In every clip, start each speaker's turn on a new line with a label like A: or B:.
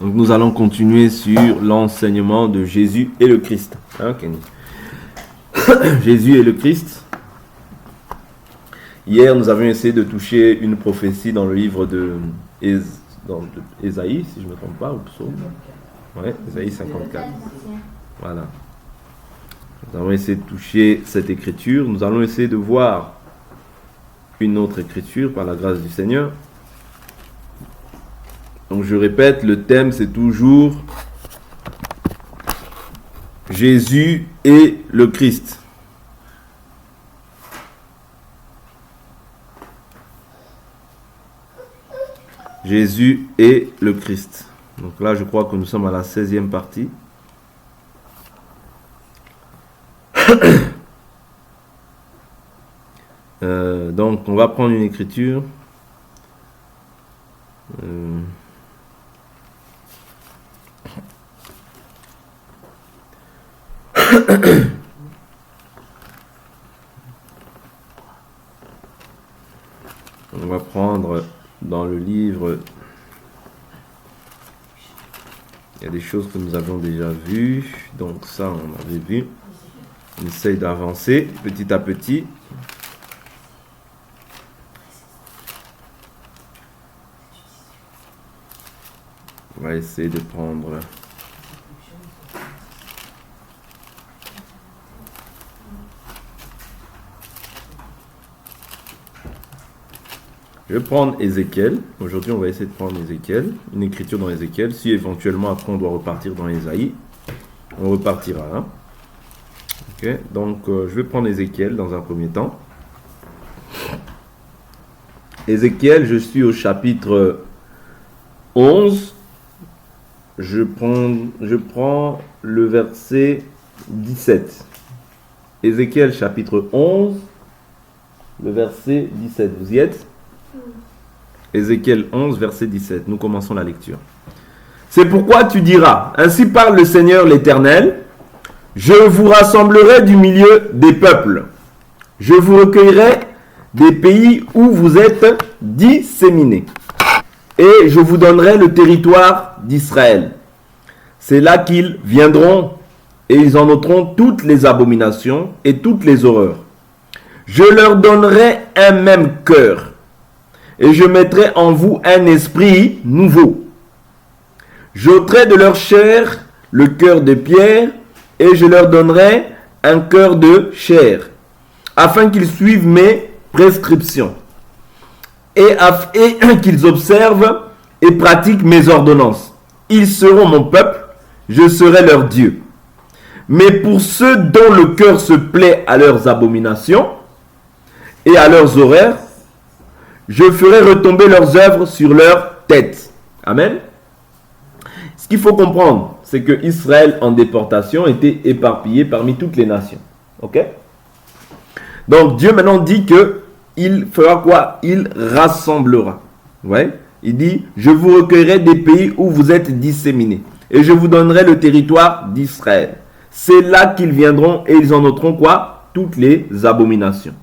A: Donc nous allons continuer sur l'enseignement de Jésus et le Christ. Hein, Kenny? Jésus et le Christ. Hier, nous avions essayé de toucher une prophétie dans le livre de Ésaïe, si je ne me trompe pas, ou Psaume. Ouais, Ésaïe 54. Voilà. Nous avons essayé de toucher cette écriture. Nous allons essayer de voir une autre écriture par la grâce du Seigneur. Donc je répète, le thème c'est toujours Jésus et le Christ. Jésus et le Christ. Donc là je crois que nous sommes à la 16e partie. Donc on va prendre une écriture. On va prendre dans le livre, il y a des choses que nous avons déjà vues, donc ça on avait vu. On essaye d'avancer petit à petit. On va essayer de prendre je vais prendre Ézéchiel. Aujourd'hui, on va essayer de prendre Ézéchiel, une écriture dans Ézéchiel. Si éventuellement, après, on doit repartir dans Ésaïe, on repartira. Hein? Ok, donc, je vais prendre Ézéchiel dans un premier temps. Ézéchiel, je suis au chapitre 11. Je prends le verset 17. Ézéchiel, chapitre 11, le verset 17. Vous y êtes? Ézéchiel 11, verset 17. Nous commençons la lecture. C'est pourquoi tu diras, ainsi parle le Seigneur l'Éternel, je vous rassemblerai du milieu des peuples. Je vous recueillerai des pays où vous êtes disséminés. Et je vous donnerai le territoire d'Israël. C'est là qu'ils viendront et ils en noteront toutes les abominations et toutes les horreurs. Je leur donnerai un même cœur. Et je mettrai en vous un esprit nouveau. J'ôterai de leur chair le cœur de pierre, et je leur donnerai un cœur de chair, afin qu'ils suivent mes prescriptions, et qu'ils observent et pratiquent mes ordonnances. Ils seront mon peuple, je serai leur Dieu. Mais pour ceux dont le cœur se plaît à leurs abominations et à leurs horreurs, je ferai retomber leurs œuvres sur leur tête. Amen. Ce qu'il faut comprendre, c'est que Israël en déportation était éparpillé parmi toutes les nations. Ok? Donc Dieu maintenant dit que il fera quoi? Il rassemblera. Ouais? Il dit, je vous recueillerai des pays où vous êtes disséminés et je vous donnerai le territoire d'Israël. C'est là qu'ils viendront et ils en noteront quoi? Toutes les abominations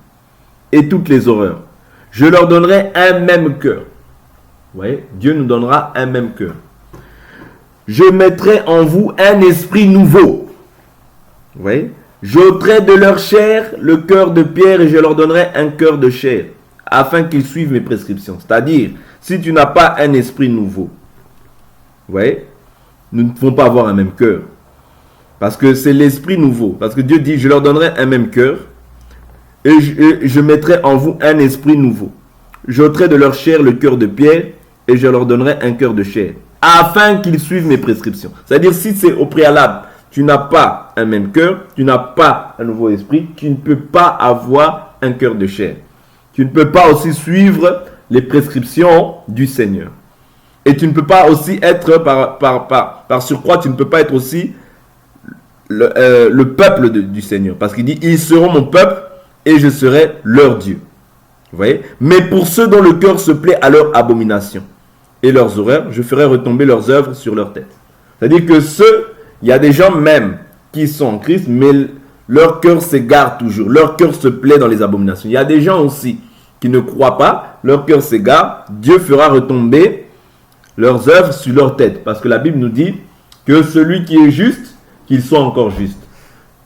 A: et toutes les horreurs. Je leur donnerai un même cœur. Vous voyez, Dieu nous donnera un même cœur. Je mettrai en vous un esprit nouveau. Vous voyez, j'ôterai de leur chair le cœur de pierre et je leur donnerai un cœur de chair, afin qu'ils suivent mes prescriptions. C'est-à-dire, si tu n'as pas un esprit nouveau, vous voyez, nous ne pouvons pas avoir un même cœur. Parce que c'est l'esprit nouveau. Parce que Dieu dit, je leur donnerai un même cœur. Et je mettrai en vous un esprit nouveau. J'ôterai de leur chair le cœur de pierre et je leur donnerai un cœur de chair, afin qu'ils suivent mes prescriptions. C'est-à-dire, si c'est au préalable, tu n'as pas un même cœur, tu n'as pas un nouveau esprit, tu ne peux pas avoir un cœur de chair. Tu ne peux pas aussi suivre les prescriptions du Seigneur. Et tu ne peux pas aussi être, par surcroît, tu ne peux pas être aussi le peuple du Seigneur. Parce qu'il dit, ils seront mon peuple, et je serai leur Dieu. Vous voyez? Mais pour ceux dont le cœur se plaît à leur abomination et leurs horreurs, je ferai retomber leurs œuvres sur leur tête. C'est-à-dire que il y a des gens même qui sont en Christ, mais leur cœur s'égare toujours. Leur cœur se plaît dans les abominations. Il y a des gens aussi qui ne croient pas, leur cœur s'égare. Dieu fera retomber leurs œuvres sur leur tête. Parce que la Bible nous dit que celui qui est juste, qu'il soit encore juste.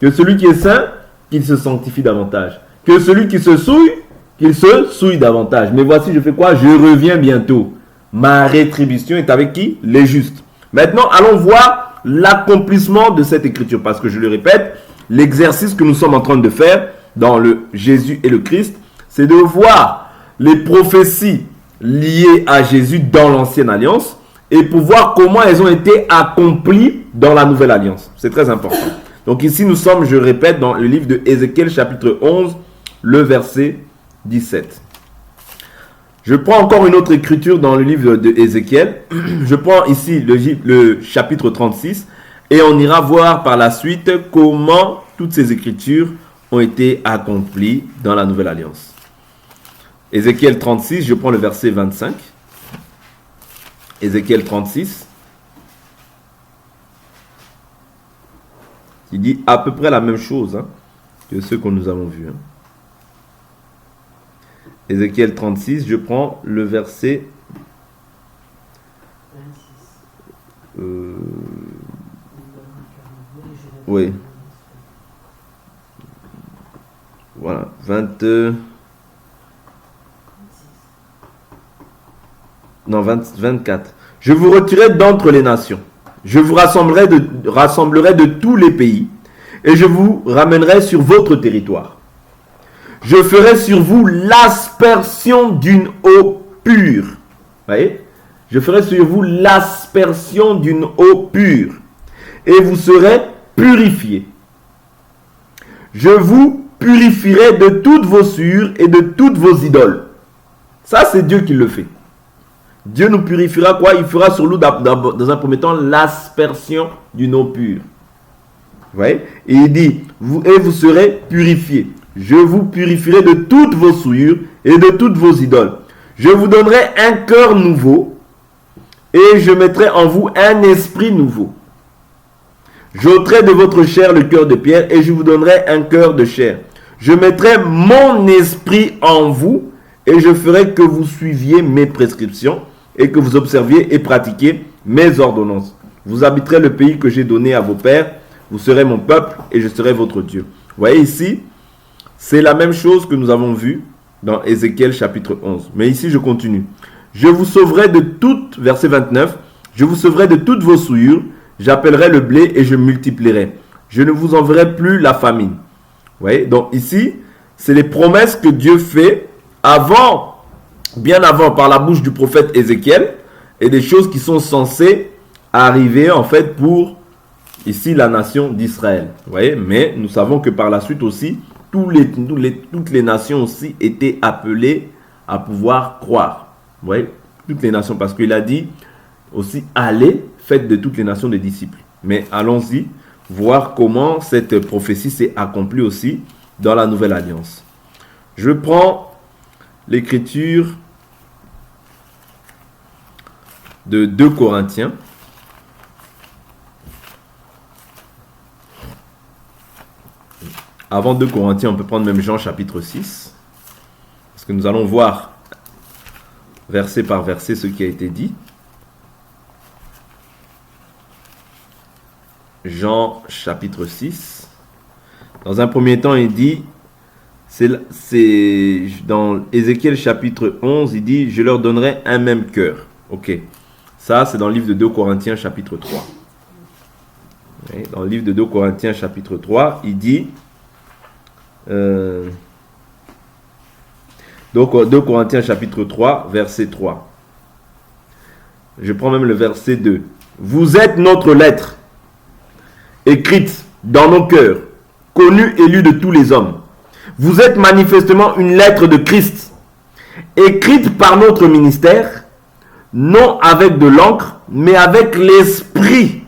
A: Que celui qui est saint, qu'il se sanctifie davantage. Que celui qui se souille, qu'il se souille davantage. Mais voici, je fais quoi? Je reviens bientôt. Ma rétribution est avec qui? Les justes. Maintenant, allons voir l'accomplissement de cette écriture. Parce que je le répète, l'exercice que nous sommes en train de faire dans le Jésus et le Christ, c'est de voir les prophéties liées à Jésus dans l'ancienne alliance et pour voir comment elles ont été accomplies dans la nouvelle alliance. C'est très important. Donc ici, nous sommes, je répète, dans le livre de Ézéchiel, chapitre 11, le verset 17. Je prends encore une autre écriture dans le livre de Ézéchiel. Je prends ici le chapitre 36 et on ira voir par la suite comment toutes ces écritures ont été accomplies dans la nouvelle alliance. Ézéchiel 36, je prends le verset 25. Ézéchiel 36. Il dit à peu près la même chose que ce que nous avons vu. Ézéchiel 36, je prends le verset 26. Oui. Voilà, 24. Je vous retirerai d'entre les nations. Je vous rassemblerai de tous les pays et je vous ramènerai sur votre territoire. Je ferai sur vous l'aspersion d'une eau pure. Voyez? Je ferai sur vous l'aspersion d'une eau pure et vous serez purifiés. Je vous purifierai de toutes vos souillures et de toutes vos idoles. Ça, c'est Dieu qui le fait. Dieu nous purifiera quoi? Il fera sur nous dans un premier temps l'aspersion d'une eau pure. Vous voyez? Et il dit, vous serez purifiés. Je vous purifierai de toutes vos souillures et de toutes vos idoles. Je vous donnerai un cœur nouveau et je mettrai en vous un esprit nouveau. J'ôterai de votre chair le cœur de pierre et je vous donnerai un cœur de chair. Je mettrai mon esprit en vous et je ferai que vous suiviez mes prescriptions et que vous observiez et pratiquiez mes ordonnances. Vous habiterez le pays que j'ai donné à vos pères. Vous serez mon peuple et je serai votre Dieu. Vous voyez ici, c'est la même chose que nous avons vu dans Ézéchiel chapitre 11. Mais ici, je continue. Je vous sauverai de toutes, verset 29, je vous sauverai de toutes vos souillures, j'appellerai le blé et je multiplierai. Je ne vous enverrai plus la famine. Vous voyez, donc ici, c'est les promesses que Dieu fait avant, bien avant, par la bouche du prophète Ézéchiel, et des choses qui sont censées arriver en fait pour ici la nation d'Israël. Vous voyez, mais nous savons que par la suite aussi, toutes les nations aussi étaient appelées à pouvoir croire. Vous voyez, toutes les nations, parce qu'il a dit aussi, allez, faites de toutes les nations des disciples. Mais allons-y voir comment cette prophétie s'est accomplie aussi dans la nouvelle alliance. Je prends l'écriture de 2 Corinthiens. Avant 2 Corinthiens, on peut prendre même Jean chapitre 6. Parce que nous allons voir verset par verset ce qui a été dit. Jean chapitre 6. Dans un premier temps, il dit, c'est dans Ézéchiel chapitre 11, il dit, je leur donnerai un même cœur. Ok. Ça, c'est dans le livre de 2 Corinthiens chapitre 3. Et dans le livre de 2 Corinthiens chapitre 3, il dit, donc 2 Corinthiens chapitre 3, verset 3. Je prends même le verset 2. Vous êtes notre lettre, écrite dans nos cœurs, connue et lue de tous les hommes. Vous êtes manifestement une lettre de Christ, écrite par notre ministère, non avec de l'encre, mais avec l'esprit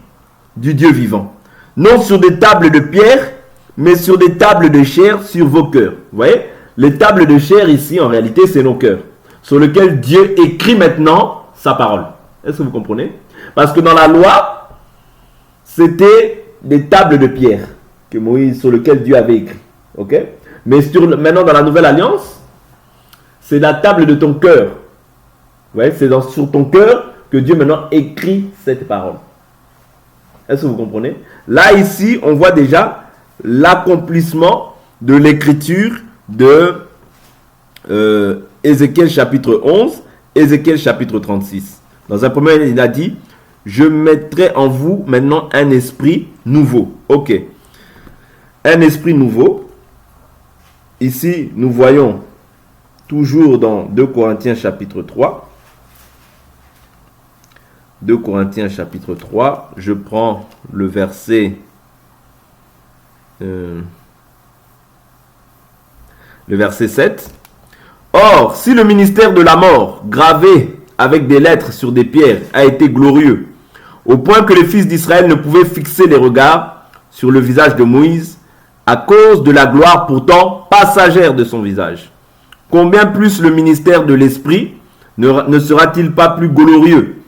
A: du Dieu vivant. Non sur des tables de pierre, mais sur des tables de chair sur vos cœurs. Vous voyez, les tables de chair ici, en réalité, c'est nos cœurs, sur lesquels Dieu écrit maintenant sa parole. Est-ce que vous comprenez? Parce que dans la loi, c'était des tables de pierre que Moïse, sur lesquelles Dieu avait écrit. Ok? Mais maintenant, dans la nouvelle alliance, c'est la table de ton cœur. Ouais, c'est sur ton cœur que Dieu maintenant écrit cette parole. Est-ce que vous comprenez? Là, ici, on voit déjà l'accomplissement de l'écriture de Ézéchiel chapitre 11, Ézéchiel chapitre 36. Dans un premier, il a dit, je mettrai en vous maintenant un esprit nouveau. Ok. Un esprit nouveau. Ici, nous voyons toujours dans 2 Corinthiens chapitre 3. 2 Corinthiens chapitre 3. Je prends le verset... le verset 7. Or, si le ministère de la mort, gravé avec des lettres sur des pierres, a été glorieux, au point que les fils d'Israël ne pouvaient fixer les regards sur le visage de Moïse, à cause de la gloire pourtant passagère de son visage, combien plus le ministère de l'Esprit ne sera-t-il pas plus glorieux?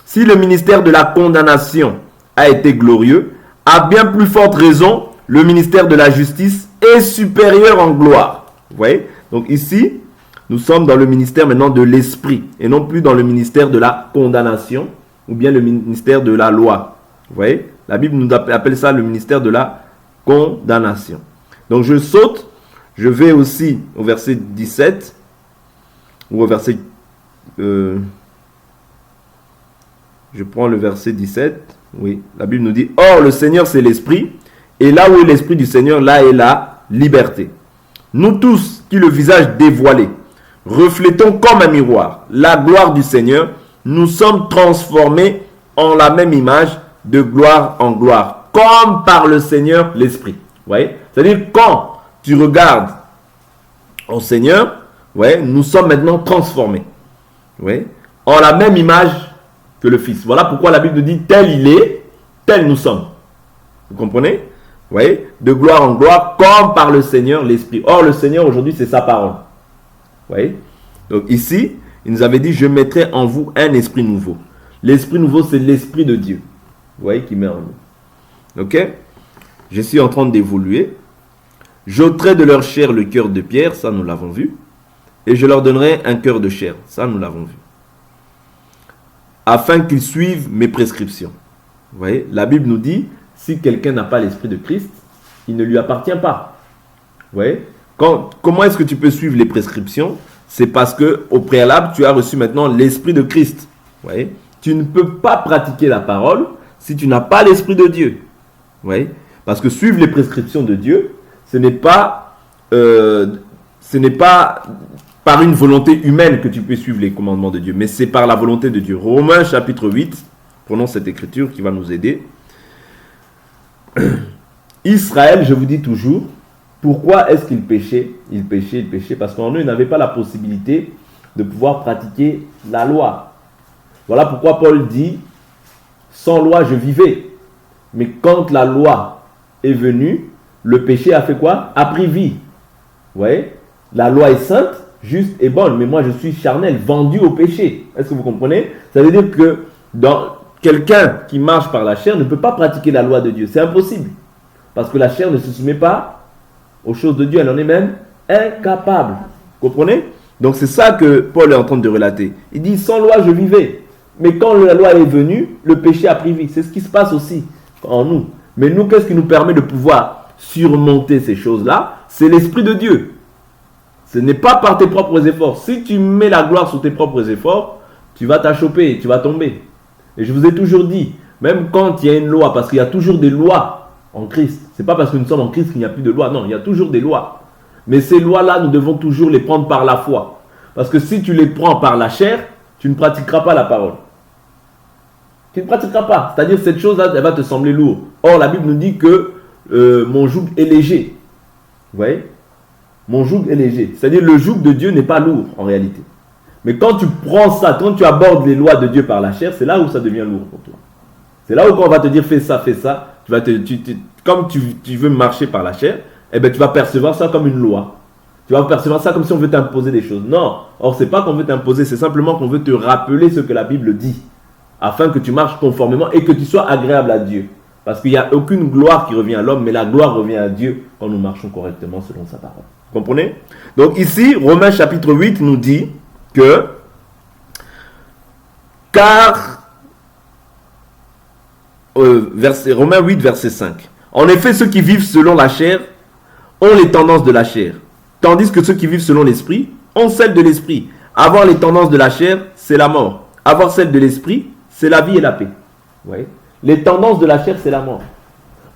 A: Si le ministère de la condamnation a été glorieux, à bien plus forte raison, le ministère de la justice est supérieur en gloire. Vous voyez? Donc ici, nous sommes dans le ministère maintenant de l'Esprit, et non plus dans le ministère de la condamnation, ou bien le ministère de la loi. Vous voyez? La Bible nous appelle ça le ministère de la condamnation. Donc je saute, je vais aussi au verset 17, ou au verset... je prends le verset 17, oui, la Bible nous dit, « Or le Seigneur c'est l'Esprit, et là où est l'Esprit du Seigneur, là est la liberté. Nous tous qui le visage dévoilé, reflétons comme un miroir la gloire du Seigneur, nous sommes transformés en la même image de gloire en gloire, comme par le Seigneur l'Esprit. » Vous voyez? C'est-à-dire quand tu regardes au Seigneur, ouais, nous sommes maintenant transformés. Ouais, en la même image que le Fils. Voilà pourquoi la Bible nous dit tel il est, tel nous sommes. Vous comprenez? Vous voyez? De gloire en gloire, comme par le Seigneur l'Esprit. Or, le Seigneur aujourd'hui, c'est sa parole. Vous voyez? Donc ici, il nous avait dit, je mettrai en vous un esprit nouveau. L'esprit nouveau, c'est l'Esprit de Dieu. Vous voyez, qui met en nous. Ok? Je suis en train d'évoluer. J'ôterai de leur chair le cœur de pierre, ça nous l'avons vu. Et je leur donnerai un cœur de chair, ça nous l'avons vu. Afin qu'ils suivent mes prescriptions. Vous voyez, la Bible nous dit, si quelqu'un n'a pas l'esprit de Christ, il ne lui appartient pas. Vous voyez, comment est-ce que tu peux suivre les prescriptions? C'est parce que au préalable, tu as reçu maintenant l'esprit de Christ. Vous voyez, tu ne peux pas pratiquer la parole si tu n'as pas l'esprit de Dieu. Vous voyez, parce que suivre les prescriptions de Dieu, ce n'est pas par une volonté humaine que tu peux suivre les commandements de Dieu, mais c'est par la volonté de Dieu. Romains chapitre 8, prenons cette écriture qui va nous aider. Israël, je vous dis toujours, pourquoi est-ce qu'il péchait? Il péchait parce qu'en eux, ils n'avaient pas la possibilité de pouvoir pratiquer la loi. Voilà pourquoi Paul dit, sans loi je vivais. Mais quand la loi est venue, le péché a fait quoi? A pris vie. Vous voyez? La loi est sainte, juste et bonne, mais moi je suis charnel, vendu au péché. Est-ce que vous comprenez? Ça veut dire que quelqu'un qui marche par la chair ne peut pas pratiquer la loi de Dieu. C'est impossible. Parce que la chair ne se soumet pas aux choses de Dieu. Elle en est même incapable. Vous comprenez? Donc c'est ça que Paul est en train de relater. Il dit, sans loi je vivais. Mais quand la loi est venue, le péché a pris vie. C'est ce qui se passe aussi en nous. Mais nous, qu'est-ce qui nous permet de pouvoir surmonter ces choses-là? C'est l'Esprit de Dieu. Ce n'est pas par tes propres efforts. Si tu mets la gloire sur tes propres efforts, tu vas t'achoper, tu vas tomber. Et je vous ai toujours dit, même quand il y a une loi, parce qu'il y a toujours des lois en Christ. Ce n'est pas parce que nous sommes en Christ qu'il n'y a plus de loi. Non, il y a toujours des lois. Mais ces lois-là, nous devons toujours les prendre par la foi. Parce que si tu les prends par la chair, tu ne pratiqueras pas la parole. Tu ne pratiqueras pas. C'est-à-dire cette chose-là, elle va te sembler lourde. Or, la Bible nous dit que mon joug est léger. Vous voyez? Mon joug est léger. C'est-à-dire le joug de Dieu n'est pas lourd en réalité. Mais quand tu prends ça, quand tu abordes les lois de Dieu par la chair, c'est là où ça devient lourd pour toi. C'est là où quand on va te dire fais ça, comme tu veux marcher par la chair, eh ben, tu vas percevoir ça comme une loi. Tu vas percevoir ça comme si on veut t'imposer des choses. Non, or c'est pas qu'on veut t'imposer, c'est simplement qu'on veut te rappeler ce que la Bible dit, afin que tu marches conformément et que tu sois agréable à Dieu. Parce qu'il n'y a aucune gloire qui revient à l'homme, mais la gloire revient à Dieu quand nous marchons correctement selon sa parole. Vous comprenez? Donc ici, Romains chapitre 8 nous dit que car Romains 8, verset 5. En effet, ceux qui vivent selon la chair ont les tendances de la chair, tandis que ceux qui vivent selon l'esprit ont celles de l'esprit. Avoir les tendances de la chair, c'est la mort. Avoir celles de l'esprit, c'est la vie et la paix. Vous voyez? Les tendances de la chair, c'est la mort.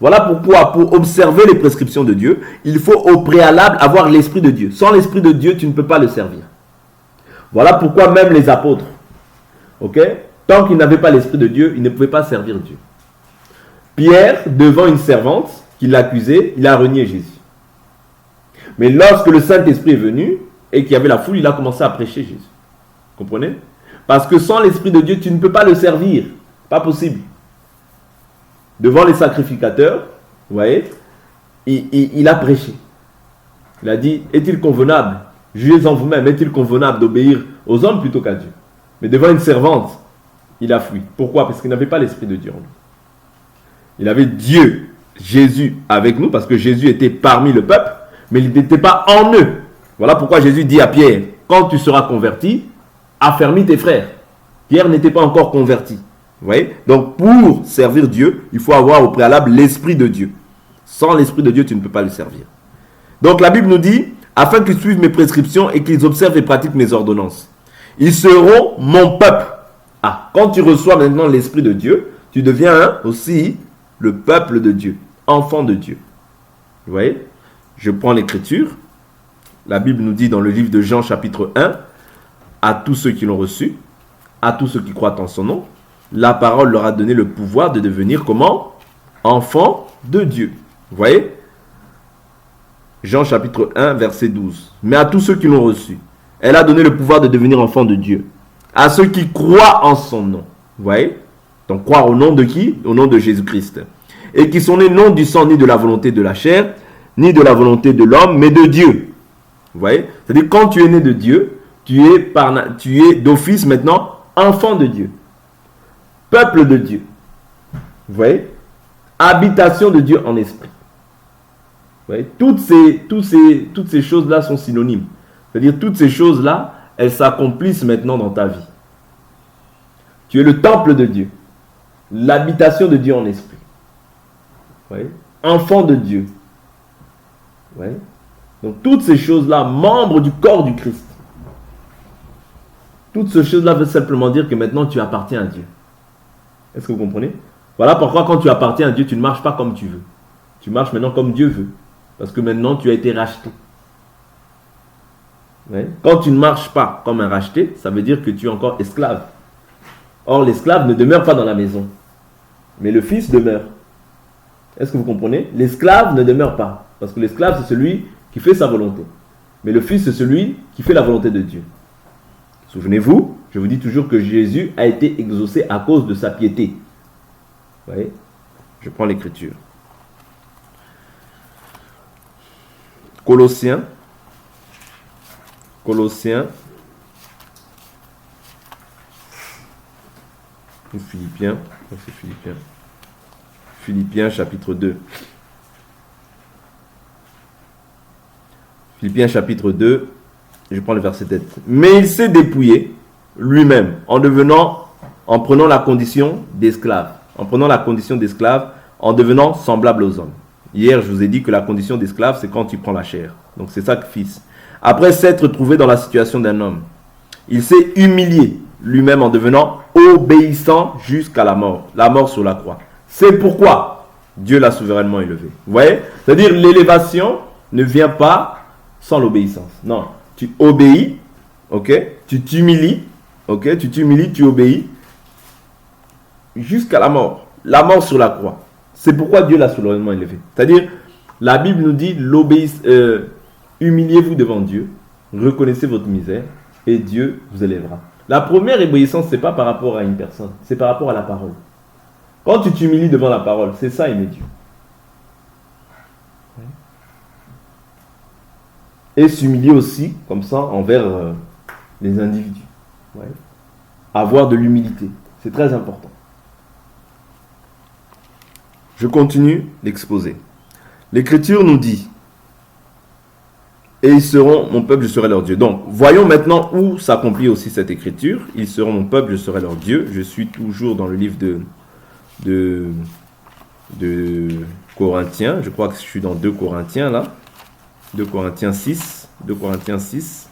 A: Voilà pourquoi, pour observer les prescriptions de Dieu, il faut au préalable avoir l'Esprit de Dieu. Sans l'Esprit de Dieu, tu ne peux pas le servir. Voilà pourquoi même les apôtres, tant qu'ils n'avaient pas l'Esprit de Dieu, ils ne pouvaient pas servir Dieu. Pierre, devant une servante qui l'accusait, il a renié Jésus. Mais lorsque le Saint-Esprit est venu et qu'il y avait la foule, il a commencé à prêcher Jésus. Vous comprenez? Parce que sans l'Esprit de Dieu, tu ne peux pas le servir. Pas possible. Devant les sacrificateurs, vous voyez, il a prêché. Il a dit, est-il convenable, jugez-en vous-même, est-il convenable d'obéir aux hommes plutôt qu'à Dieu? Mais devant une servante, il a fui. Pourquoi? Parce qu'il n'avait pas l'Esprit de Dieu en lui. Il avait Dieu, Jésus avec nous, parce que Jésus était parmi le peuple, mais il n'était pas en eux. Voilà pourquoi Jésus dit à Pierre, quand tu seras converti, affermis tes frères. Pierre n'était pas encore converti. Vous voyez? Donc, pour servir Dieu, il faut avoir au préalable l'Esprit de Dieu. Sans l'Esprit de Dieu, tu ne peux pas le servir. Donc, la Bible nous dit, afin qu'ils suivent mes prescriptions et qu'ils observent et pratiquent mes ordonnances. Ils seront mon peuple. Ah, quand tu reçois maintenant l'Esprit de Dieu, tu deviens aussi le peuple de Dieu, enfant de Dieu. Vous voyez? Je prends l'écriture. La Bible nous dit dans le livre de Jean, chapitre 1, à tous ceux qui l'ont reçu, à tous ceux qui croient en son nom, la parole leur a donné le pouvoir de devenir comment? Enfants de Dieu. Vous voyez? Jean chapitre 1, verset 12. Mais à tous ceux qui l'ont reçu, elle a donné le pouvoir de devenir enfants de Dieu. À ceux qui croient en son nom. Vous voyez? Donc croire au nom de qui? Au nom de Jésus-Christ. Et qui sont nés non du sang ni de la volonté de la chair, ni de la volonté de l'homme, mais de Dieu. Vous voyez? C'est-à-dire quand tu es né de Dieu, tu es d'office maintenant enfant de Dieu. Peuple de Dieu. Vous voyez? Habitation de Dieu en esprit. Vous voyez? Toutes ces choses-là sont synonymes. C'est-à-dire toutes ces choses-là, elles s'accomplissent maintenant dans ta vie. Tu es le temple de Dieu. L'habitation de Dieu en esprit. Vous voyez? Enfant de Dieu. Vous voyez? Donc toutes ces choses-là, membres du corps du Christ. Toutes ces choses-là veulent simplement dire que maintenant tu appartiens à Dieu. Est-ce que vous comprenez? Voilà pourquoi quand tu appartiens à Dieu, tu ne marches pas comme tu veux. Tu marches maintenant comme Dieu veut. Parce que maintenant tu as été racheté. Ouais. Quand tu ne marches pas comme un racheté, ça veut dire que tu es encore esclave. Or l'esclave ne demeure pas dans la maison. Mais le fils demeure. Est-ce que vous comprenez? L'esclave ne demeure pas. Parce que l'esclave c'est celui qui fait sa volonté. Mais le fils c'est celui qui fait la volonté de Dieu. Souvenez-vous, je vous dis toujours que Jésus a été exaucé à cause de sa piété. Vous voyez? Je prends l'écriture. Colossiens. Ou Philippiens. C'est Philippiens. Philippiens chapitre 2. Philippiens chapitre 2. Je prends le verset 7. Mais il s'est dépouillé lui-même en prenant la condition d'esclave. En prenant la condition d'esclave, en devenant semblable aux hommes. Hier, je vous ai dit que la condition d'esclave, c'est quand tu prends la chair. Donc c'est ça que fils. Après s'être trouvé dans la situation d'un homme, il s'est humilié lui-même en devenant obéissant jusqu'à la mort sur la croix. C'est pourquoi Dieu l'a souverainement élevé. Vous voyez? C'est-à-dire l'élévation ne vient pas sans l'obéissance. Non. Tu obéis, tu t'humilies, tu obéis jusqu'à la mort sur la croix. C'est pourquoi Dieu l'a souverainement élevé. C'est-à-dire, la Bible nous dit, humiliez-vous devant Dieu, reconnaissez votre misère, et Dieu vous élèvera. La première obéissance, ce n'est pas par rapport à une personne, c'est par rapport à la parole. Quand tu t'humilies devant la parole, c'est ça aimer Dieu. Et s'humilier aussi, comme ça, envers les individus. Ouais. Avoir de l'humilité, c'est très important. Je continue l'exposé. L'Écriture nous dit, et ils seront mon peuple, je serai leur Dieu. Donc, voyons maintenant où s'accomplit aussi cette Écriture. Ils seront mon peuple, je serai leur Dieu. Je suis toujours dans le livre de Corinthiens. Je crois que je suis dans 2 Corinthiens là. 2 Corinthiens 6. 2 Corinthiens 6,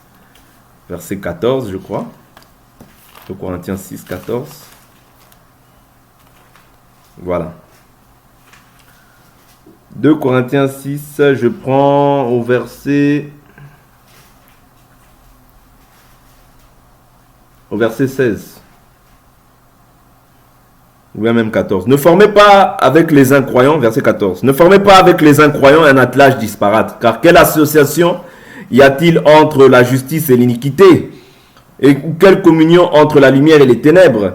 A: verset 14, je crois. 2 Corinthiens 6, 14. Voilà. 2 Corinthiens 6, je prends au verset 16. Ou bien même 14. Ne formez pas avec les incroyants, verset 14. Ne formez pas avec les incroyants un attelage disparate. Car quelle association y a-t-il entre la justice et l'iniquité? Et quelle communion entre la lumière et les ténèbres?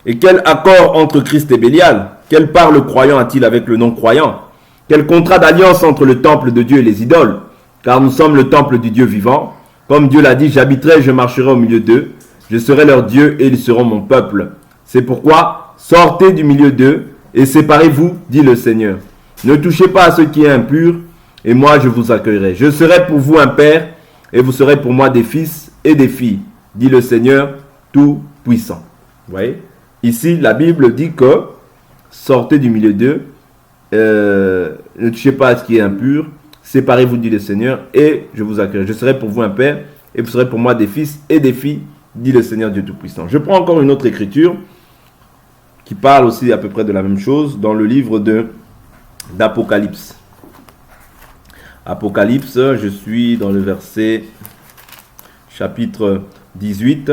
A: Et quel accord entre Christ et Bélial? Quelle part le croyant a-t-il avec le non-croyant? Quel contrat d'alliance entre le temple de Dieu et les idoles? Car nous sommes le temple du Dieu vivant. Comme Dieu l'a dit, j'habiterai et je marcherai au milieu d'eux. Je serai leur Dieu et ils seront mon peuple. C'est pourquoi, sortez du milieu d'eux et séparez-vous, dit le Seigneur. Ne touchez pas à ce qui est impur, et moi je vous accueillerai. Je serai pour vous un père, et vous serez pour moi des fils et des filles, dit le Seigneur Tout-Puissant. Vous voyez? Ici, la Bible dit que sortez du milieu d'eux, ne touchez pas à ce qui est impur, séparez-vous, dit le Seigneur, et je vous accueillerai. Je serai pour vous un père, et vous serez pour moi des fils et des filles, dit le Seigneur Dieu Tout-Puissant. Je prends encore une autre écriture qui parle aussi à peu près de la même chose dans le livre d'Apocalypse. Apocalypse, je suis dans le verset chapitre 18.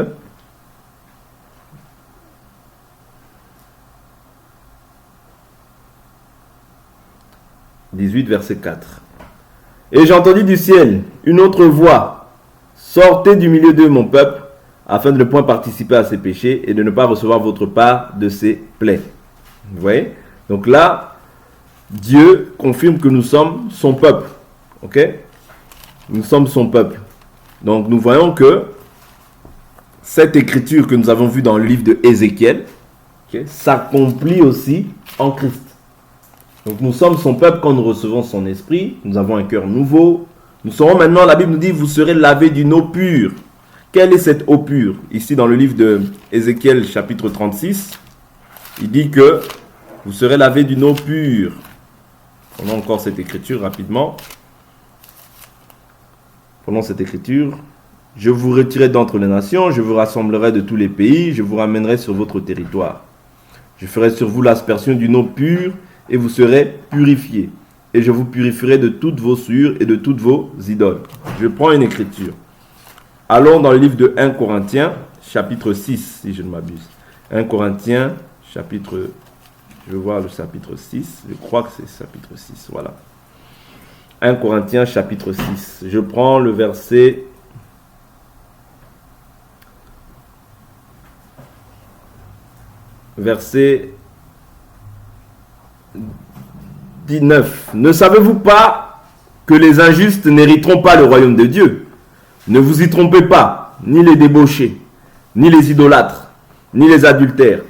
A: Verset 4. Et j'ai entendu du ciel une autre voix. Sortez du milieu d'eux, mon peuple, afin de ne point participer à ses péchés et de ne pas recevoir votre part de ses plaies. Vous voyez? Donc là, Dieu confirme que nous sommes son peuple. Ok? Nous sommes son peuple. Donc nous voyons que cette écriture que nous avons vue dans le livre de Ézéchiel, s'accomplit aussi en Christ. Donc nous sommes son peuple quand nous recevons son esprit. Nous avons un cœur nouveau. Nous serons maintenant, la Bible nous dit, vous serez lavés d'une eau pure. Quelle est cette eau pure? Ici dans le livre de Ézéchiel chapitre 36, il dit que vous serez lavés d'une eau pure. Prenons encore cette écriture rapidement. Prenons cette écriture. Je vous retirerai d'entre les nations, je vous rassemblerai de tous les pays, je vous ramènerai sur votre territoire. Je ferai sur vous l'aspersion d'une eau pure et vous serez purifiés. Et je vous purifierai de toutes vos souillures et de toutes vos idoles. Je prends une écriture. Allons dans le livre de 1 Corinthiens, chapitre 6, si je ne m'abuse. 1 Corinthiens, chapitre... Je vais voir le chapitre 6. Je crois que c'est chapitre 6, voilà. 1 Corinthiens, chapitre 6. Je prends le verset... Verset 19. Ne savez-vous pas que les injustes n'hériteront pas le royaume de Dieu? Ne vous y trompez pas, ni les débauchés, ni les idolâtres, ni les adultères,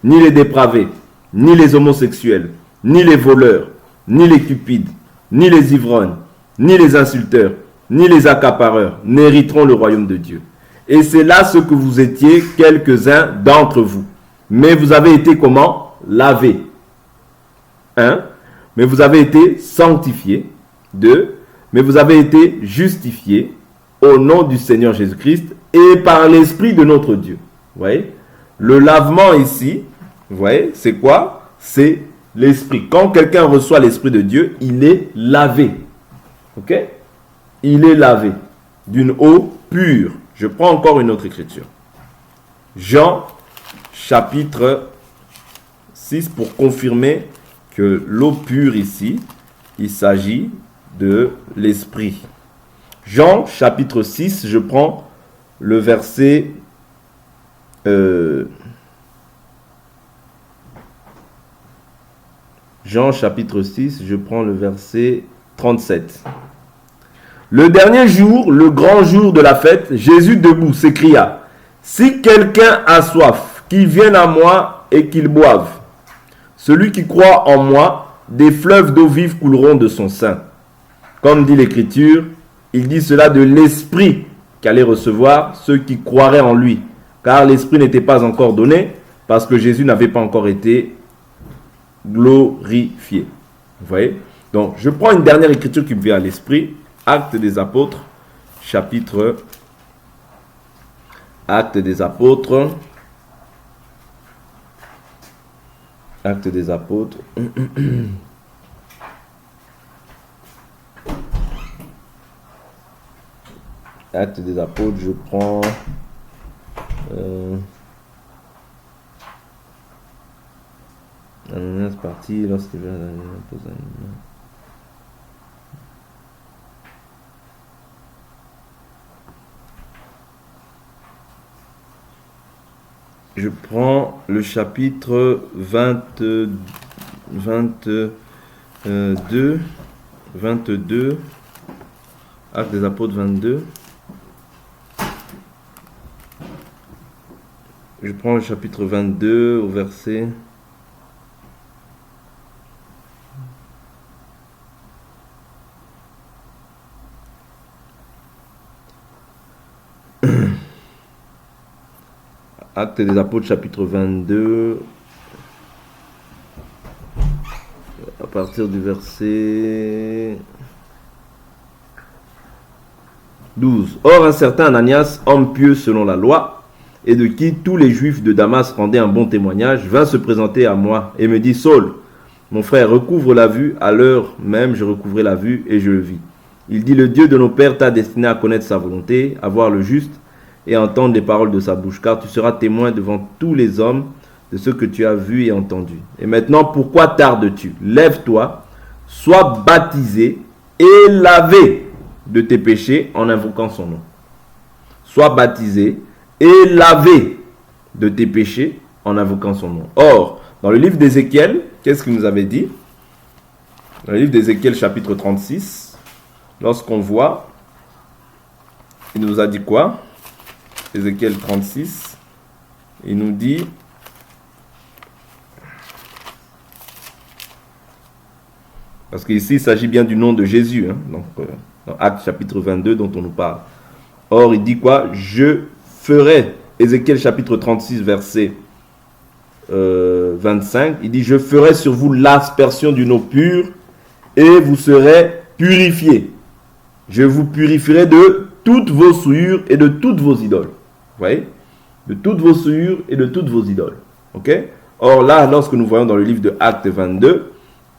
A: ni les dépravés, ni les homosexuels, ni les voleurs, ni les cupides, ni les ivrognes, ni les insulteurs, ni les accapareurs n'hériteront le royaume de Dieu. Et c'est là ce que vous étiez, quelques-uns d'entre vous. Mais vous avez été comment? Lavés. 1. Mais vous avez été sanctifiés. 2. Mais vous avez été justifiés au nom du Seigneur Jésus-Christ et par l'Esprit de notre Dieu. Vous voyez? Le lavement ici, vous voyez, c'est quoi? C'est l'Esprit. Quand quelqu'un reçoit l'Esprit de Dieu, il est lavé. Ok? Il est lavé d'une eau pure. Je prends encore une autre écriture. Jean chapitre 6 pour confirmer que l'eau pure ici, il s'agit de l'Esprit. Jean chapitre 6, je prends le verset Jean chapitre 6, je prends le verset 37. Le dernier jour, le grand jour de la fête, Jésus debout s'écria: si quelqu'un a soif, qu'il vienne à moi et qu'il boive. Celui qui croit en moi, des fleuves d'eau vive couleront de son sein. Comme dit l'Écriture, il dit cela de l'Esprit qu'allaient recevoir ceux qui croiraient en lui. Car l'Esprit n'était pas encore donné, parce que Jésus n'avait pas encore été glorifié. Vous voyez? Donc, je prends une dernière écriture qui me vient à l'esprit. Actes des Apôtres, chapitre... Actes des Apôtres. Actes des Apôtres. Actes des Apôtres, je prends... Ananias parti lorsqu'il va poser Je prends le chapitre 22, 22, Actes des Apôtres 22. Je prends le chapitre 22 au verset... Actes des Apôtres, chapitre 22, à partir du verset 12. Or, un certain Ananias, homme pieux selon la loi, et de qui tous les Juifs de Damas rendaient un bon témoignage, vint se présenter à moi et me dit, Saul, mon frère, recouvre la vue. À l'heure même, je recouvrai la vue et je le vis. Il dit, le Dieu de nos pères t'a destiné à connaître sa volonté, à voir le juste, et entendre les paroles de sa bouche, car tu seras témoin devant tous les hommes de ce que tu as vu et entendu. Et maintenant, pourquoi tardes-tu? Lève-toi, sois baptisé et lavé de tes péchés en invoquant son nom. Sois baptisé et lavé de tes péchés en invoquant son nom. Or, dans le livre d'Ézéchiel, qu'est-ce qu'il nous avait dit? Dans le livre d'Ézéchiel, chapitre 36, lorsqu'on voit, il nous a dit quoi? Ézéchiel 36, il nous dit, parce qu'ici il s'agit bien du nom de Jésus, hein, donc dans Actes chapitre 22 dont on nous parle. Or il dit quoi? Je ferai, Ézéchiel chapitre 36 verset 25, il dit, je ferai sur vous l'aspersion d'une eau pure et vous serez purifiés. Je vous purifierai de toutes vos souillures et de toutes vos idoles. Vous voyez? De toutes vos souillures et de toutes vos idoles. Ok? Or là, lorsque nous voyons dans le livre de Actes 22,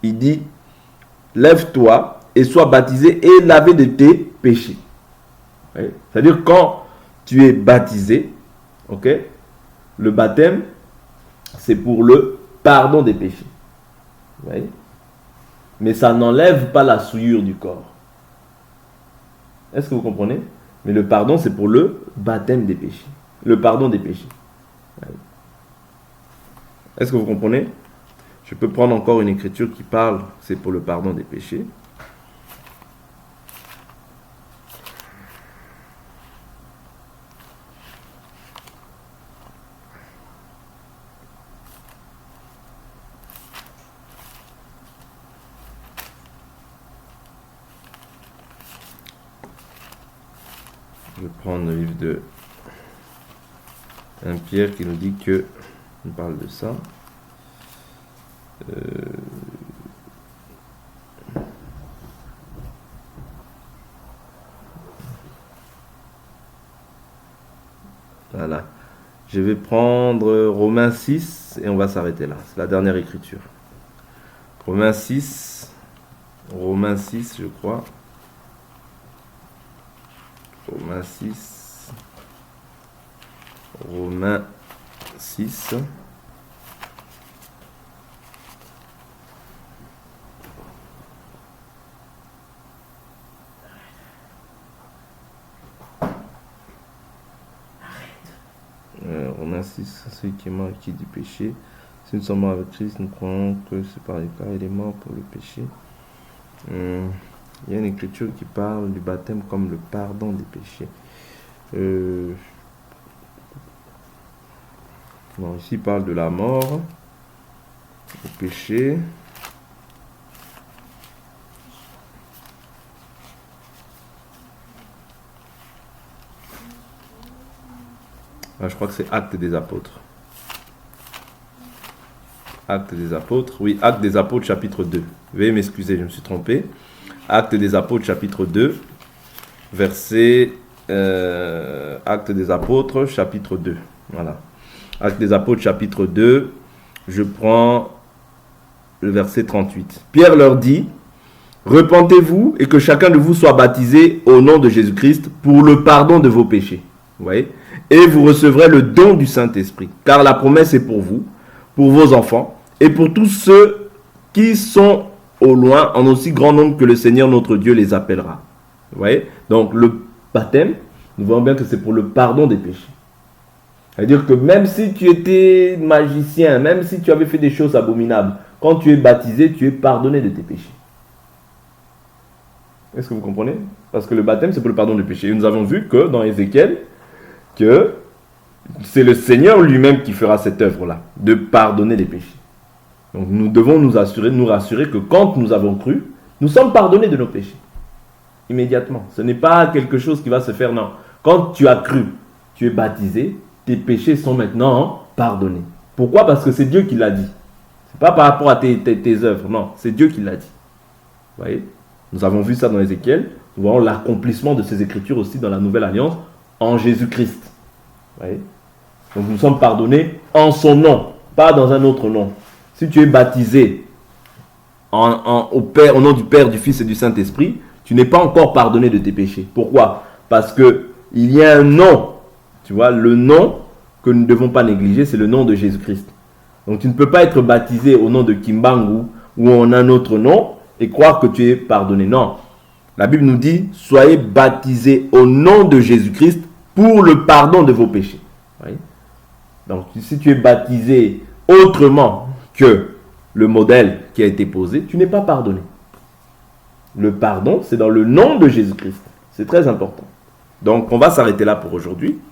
A: il dit, lève-toi et sois baptisé et lavé de tes péchés. C'est-à-dire quand tu es baptisé, ok? Le baptême, c'est pour le pardon des péchés. Vous voyez? Mais ça n'enlève pas la souillure du corps. Est-ce que vous comprenez? Mais le pardon, c'est pour le baptême des péchés. Le pardon des péchés. Est-ce que vous comprenez? Je peux prendre encore une écriture qui parle, c'est pour le pardon des péchés. Je vais prendre le livre de 1 Pierre qui nous dit que, on parle de ça. Voilà. Je vais prendre Romains 6 et on va s'arrêter là. C'est la dernière écriture. Romains 6, je crois. Romains 6. Romains 6. Romains 6, celui qui est mort et qui du péché. Si nous sommes morts avec Christ, nous croyons que c'est par les cas il est mort pour le péché. Il y a une écriture qui parle du baptême comme le pardon des péchés. Bon, ici il parle de la mort, du péché. Je crois que c'est Actes des Apôtres. Actes des Apôtres. Oui, Actes des Apôtres, chapitre 2. Veuillez m'excuser, je me suis trompé. Actes des Apôtres, chapitre 2, verset... Actes des Apôtres, chapitre 2. Voilà. Actes des Apôtres, chapitre 2. Je prends le verset 38. Pierre leur dit, « Repentez-vous et que chacun de vous soit baptisé au nom de Jésus-Christ pour le pardon de vos péchés. » Vous voyez ? Et vous recevrez le don du Saint-Esprit. Car la promesse est pour vous, pour vos enfants et pour tous ceux qui sont au loin, en aussi grand nombre que le Seigneur notre Dieu les appellera. Vous voyez ? Donc le baptême, nous voyons bien que c'est pour le pardon des péchés. C'est-à-dire que même si tu étais magicien, même si tu avais fait des choses abominables, quand tu es baptisé, tu es pardonné de tes péchés. Est-ce que vous comprenez ? Parce que le baptême, c'est pour le pardon des péchés. Et nous avons vu que dans Ézéchiel, que c'est le Seigneur lui-même qui fera cette œuvre-là, de pardonner les péchés. Donc nous devons nous rassurer que quand nous avons cru, nous sommes pardonnés de nos péchés. Immédiatement. Ce n'est pas quelque chose qui va se faire, non. Quand tu as cru, tu es baptisé, tes péchés sont maintenant pardonnés. Pourquoi ? Parce que c'est Dieu qui l'a dit. Ce n'est pas par rapport à tes œuvres, non. C'est Dieu qui l'a dit. Vous voyez ? Nous avons vu ça dans Ézéchiel. Nous voyons l'accomplissement de ces écritures aussi dans la Nouvelle Alliance en Jésus-Christ. Vous voyez ? Donc nous sommes pardonnés en son nom, pas dans un autre nom. Si tu es baptisé au nom du Père, du Fils et du Saint-Esprit, tu n'es pas encore pardonné de tes péchés. Pourquoi ? Parce qu'il y a un nom. Tu vois, le nom que nous ne devons pas négliger, c'est le nom de Jésus-Christ. Donc tu ne peux pas être baptisé au nom de Kimbangu ou en un autre nom et croire que tu es pardonné. Non. La Bible nous dit, soyez baptisés au nom de Jésus-Christ pour le pardon de vos péchés. Oui. Donc si tu es baptisé autrement que le modèle qui a été posé, tu n'es pas pardonné. Le pardon, c'est dans le nom de Jésus-Christ. C'est très important. Donc, on va s'arrêter là pour aujourd'hui.